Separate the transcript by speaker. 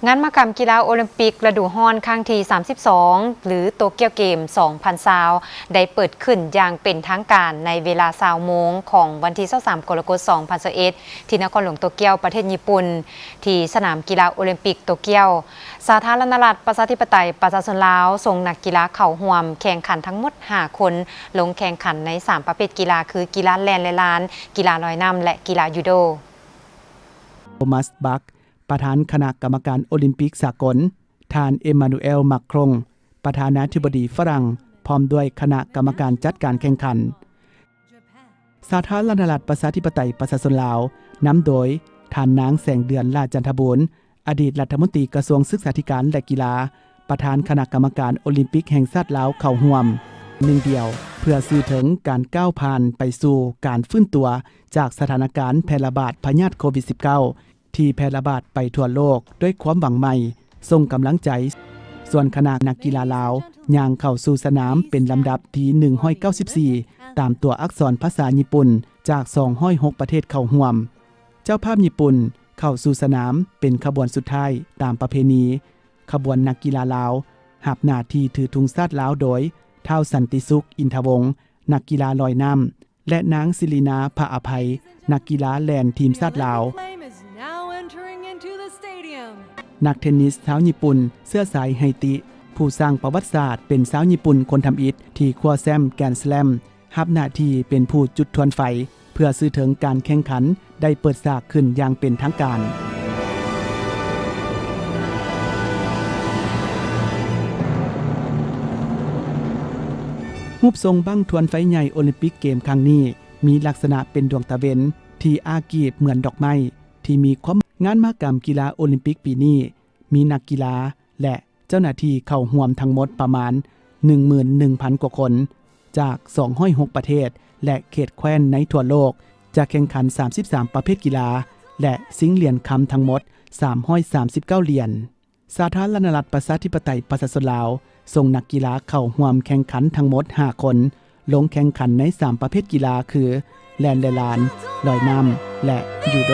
Speaker 1: งานมหกรรมกีฬาโอลิมปิกฤดูร้อนครั้งที่ 32 หรือโตเกียวเกม 2020 ได้เปิดขึ้นอย่างเป็นทางการในเวลา 20 โมงของวันที่ 23 กรกฎาคม 2021 ที่นครหลวงโตเกียวประเทศญี่ปุ่นที่สนามกีฬาโอลิมปิกโตเกียวสาธารณรัฐประชาธิปไตยประชาชนลาวส่งนักกีฬาเข้าร่วมแข่งขันทั้งหมด 5 คนลงแข่งขันใน 3 ประเภทกีฬาคือกีฬาแล่นและลานกีฬาลอยน้ำและกีฬายูโด
Speaker 2: โทมัสบัคประธานคณะกรรมการโอลิมปิกสากลท่านเอมานูเอลมักครงประธานาธิบดีฝรั่งพร้อมด้วยคณะกรรมการจัดการแข่งขันสาธารณรัฐประชาธิปไตยประชาชนลาวนำโดยท่านนางแสงเดือนลาจันทบูรณ์อดีตรัฐมนตรีกระทรวงศึกษาธิการและกีฬาประธานคณะกรรมการโอลิมปิกแห่งชาติลาวเข้าร่วมหนึ่งเดียวเพื่อสื่อถึงการก้าวผ่านไปสู่การฟื้นตัวจากสถานการณ์แพร่ระบาดพยาธิโควิด -19 ที่แพร่ระบาดไปทั่วโลกด้วยความหวังใหม่ส่งกำลังใจส่วนคณะนักกีฬาลาวย่างเข้าสู่สนามเป็นลำดับที่194ตามตัวอักษรภาษาญี่ปุ่นจาก206ประเทศเข้าร่วมเจ้าภาพญี่ปุ่นเข้าสู่สนามเป็นขบวนสุดท้ายตามประเพณีขบวนนักกีฬาลาวรับหน้าที่ถือธงชาติลาวโดยท้าวสันติสุขอินทวงศ์นักกีฬาลอยน้ำและนางศิรินาภาอภัยนักกีฬาแล่นทีมชาติลาวนักเทนนิสชาวญี่ปุ่นเสื้อสายไฮติผู้สร้างประวัติศาสตร์เป็นสาวญี่ปุ่นคนทำอิฐที่คว้าแชมป์แกรนด์สแลมรับหน้าที่เป็นผู้จุดทวนไฟเพื่อสื่อถึงการแข่งขันได้เปิดฉากขึ้นอย่างเป็นทางการรูปทรงบั้งทวนไฟใหญ่โอลิมปิกเกมครั้งนี้มีลักษณะเป็นดวงตะเวนที่อากีบเหมือนดอกไม้ที่มีความงานมหกรรมกีฬาโอลิมปิกปีนี้มีนักกีฬาและเจ้าหน้าที่เข้าร่วมทั้งหมดประมาณ 11,000 กว่าคนจาก206ประเทศและเขตแคว้นในทั่วโลกจะแข่งขัน33ประเภทกีฬาและชิงเหรียญคำทั้งหมด339เหรียญสาธารณรัฐประชาธิปไตยประชาชนลาวส่งนักกีฬาเข้าร่วมแข่งขันทั้งหมด5คนลงแข่งขันใน3ประเภทกีฬาคือแล่นและลานลอยน้ำและยูโด